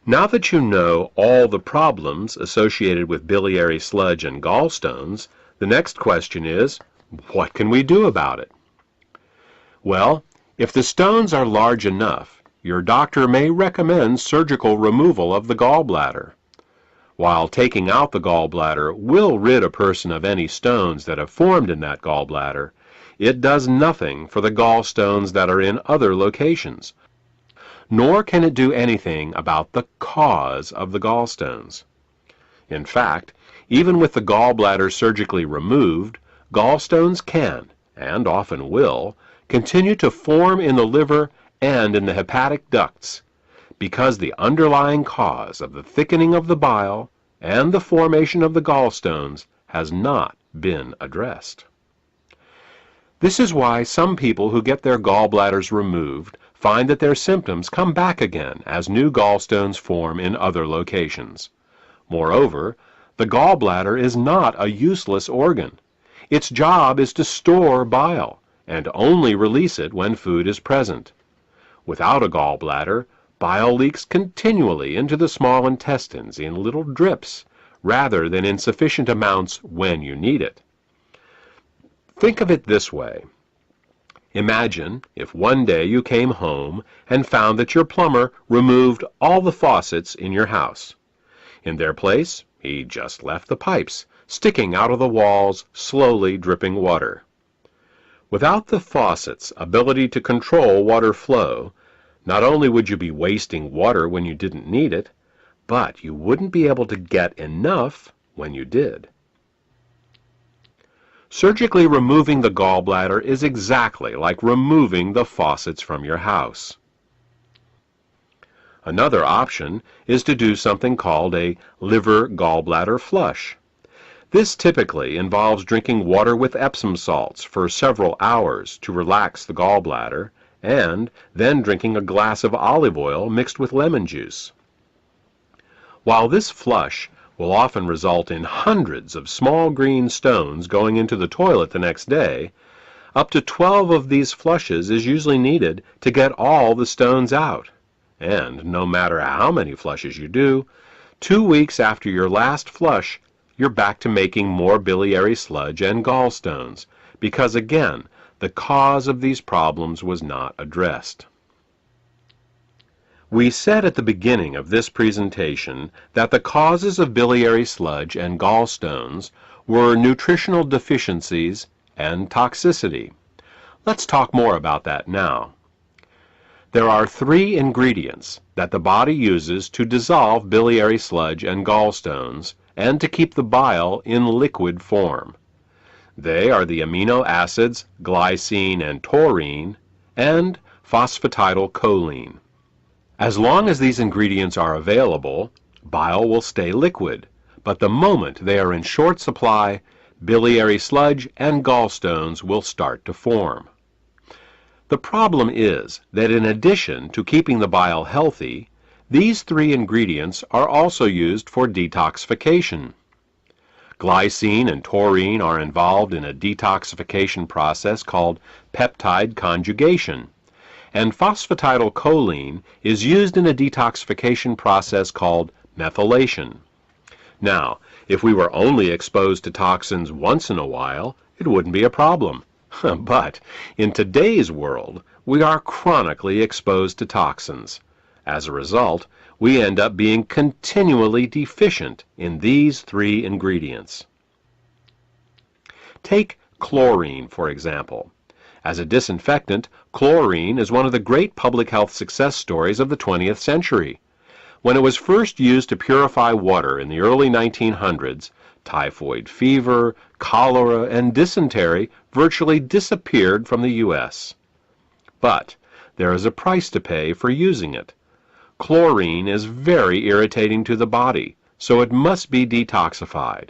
Now that you know all the problems associated with biliary sludge and gallstones, the next question is, what can we do about it? Well, if the stones are large enough, your doctor may recommend surgical removal of the gallbladder. While taking out the gallbladder will rid a person of any stones that have formed in that gallbladder, it does nothing for the gallstones that are in other locations, nor can it do anything about the cause of the gallstones. In fact, even with the gallbladder surgically removed, gallstones can, and often will, continue to form in the liver and in the hepatic ducts, because the underlying cause of the thickening of the bile and the formation of the gallstones has not been addressed. This is why some people who get their gallbladders removed find that their symptoms come back again as new gallstones form in other locations. Moreover, the gallbladder is not a useless organ. Its job is to store bile and only release it when food is present. Without a gallbladder, bile leaks continually into the small intestines in little drips, rather than in sufficient amounts when you need it. Think of it this way. Imagine if one day you came home and found that your plumber removed all the faucets in your house. In their place, he just left the pipes, sticking out of the walls, slowly dripping water. Without the faucet's ability to control water flow, not only would you be wasting water when you didn't need it, but you wouldn't be able to get enough when you did. Surgically removing the gallbladder is exactly like removing the faucets from your house. Another option is to do something called a liver gallbladder flush. This typically involves drinking water with Epsom salts for several hours to relax the gallbladder, and then drinking a glass of olive oil mixed with lemon juice. While this flush will often result in hundreds of small green stones going into the toilet the next day, up to 12 of these flushes is usually needed to get all the stones out. And no matter how many flushes you do, 2 weeks after your last flush, you're back to making more biliary sludge and gallstones, because again, the cause of these problems was not addressed. We said at the beginning of this presentation that the causes of biliary sludge and gallstones were nutritional deficiencies and toxicity. Let's talk more about that now. There are 3 ingredients that the body uses to dissolve biliary sludge and gallstones and to keep the bile in liquid form. They are the amino acids glycine and taurine and phosphatidylcholine. As long as these ingredients are available, bile will stay liquid, but the moment they are in short supply, biliary sludge and gallstones will start to form. The problem is that in addition to keeping the bile healthy, these 3 ingredients are also used for detoxification. Glycine and taurine are involved in a detoxification process called peptide conjugation, and phosphatidylcholine is used in a detoxification process called methylation. Now, if we were only exposed to toxins once in a while, it wouldn't be a problem. But in today's world, we are chronically exposed to toxins. As a result, we end up being continually deficient in these 3 ingredients. Take chlorine, for example. As a disinfectant, chlorine is one of the great public health success stories of the 20th century. When it was first used to purify water in the early 1900s, typhoid fever, cholera, and dysentery virtually disappeared from the U.S. But there is a price to pay for using it. Chlorine is very irritating to the body, so it must be detoxified.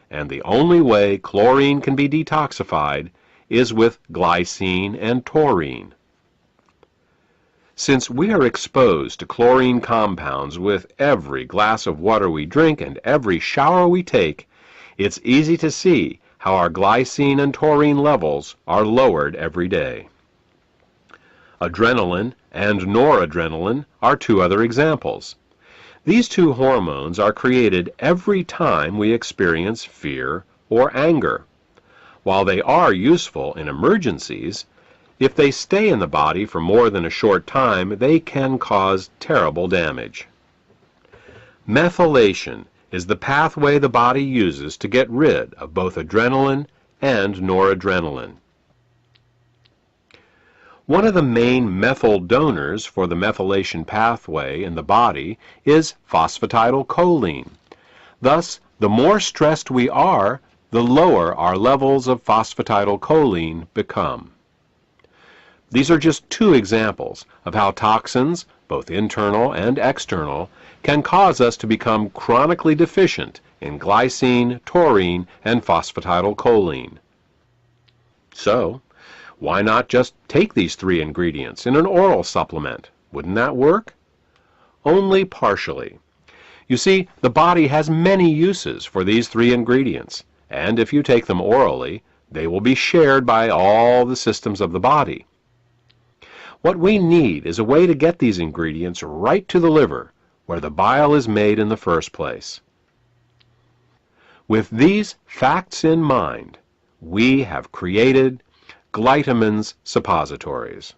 And the only way chlorine can be detoxified is with glycine and taurine. Since we are exposed to chlorine compounds with every glass of water we drink and every shower we take, it's easy to see how our glycine and taurine levels are lowered every day. Adrenaline and noradrenaline are 2 other examples. These two hormones are created every time we experience fear or anger. While they are useful in emergencies, if they stay in the body for more than a short time, they can cause terrible damage. Methylation is the pathway the body uses to get rid of both adrenaline and noradrenaline. One of the main methyl donors for the methylation pathway in the body is phosphatidylcholine. Thus, the more stressed we are, the lower our levels of phosphatidylcholine become. These are just two examples of how toxins, both internal and external, can cause us to become chronically deficient in glycine, taurine, and phosphatidylcholine. So, why not just take these three ingredients in an oral supplement? Wouldn't that work? Only partially. You see, the body has many uses for these three ingredients, and if you take them orally, they will be shared by all the systems of the body. What we need is a way to get these ingredients right to the liver, where the bile is made in the first place. With these facts in mind, we have created Glytamins Suppositories.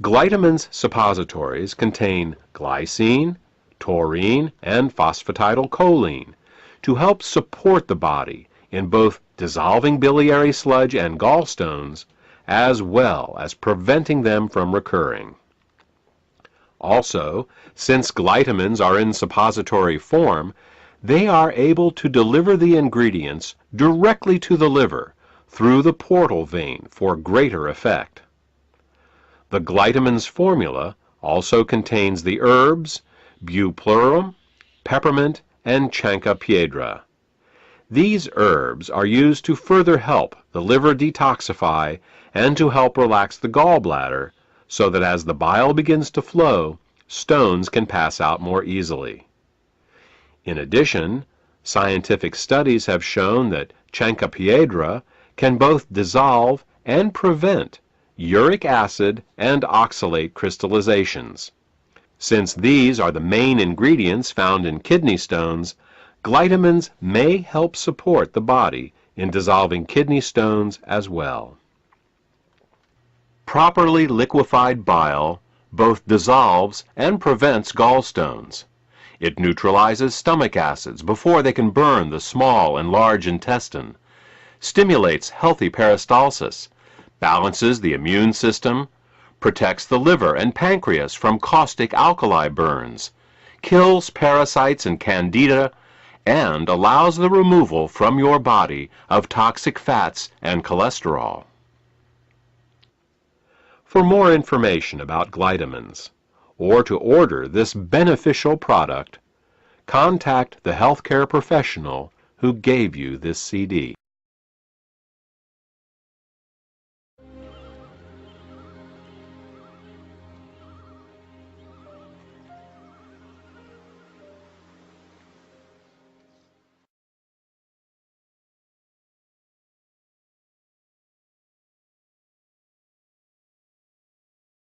Glytamins Suppositories contain glycine, taurine, and phosphatidylcholine to help support the body in both dissolving biliary sludge and gallstones, as well as preventing them from recurring. Also, since glytamins are in suppository form, they are able to deliver the ingredients directly to the liver through the portal vein for greater effect. The Glytamins formula also contains the herbs Bupleurum, peppermint, and Chancropiedra. These herbs are used to further help the liver detoxify and to help relax the gallbladder so that as the bile begins to flow, stones can pass out more easily. In addition, scientific studies have shown that Chancropiedra can both dissolve and prevent uric acid and oxalate crystallizations. Since these are the main ingredients found in kidney stones, glytamins may help support the body in dissolving kidney stones as well. Properly liquefied bile both dissolves and prevents gallstones. It neutralizes stomach acids before they can burn the small and large intestine, stimulates healthy peristalsis, balances the immune system, protects the liver and pancreas from caustic alkali burns, kills parasites and candida, and allows the removal from your body of toxic fats and cholesterol. For more information about glytamins, or to order this beneficial product, contact the healthcare professional who gave you this CD.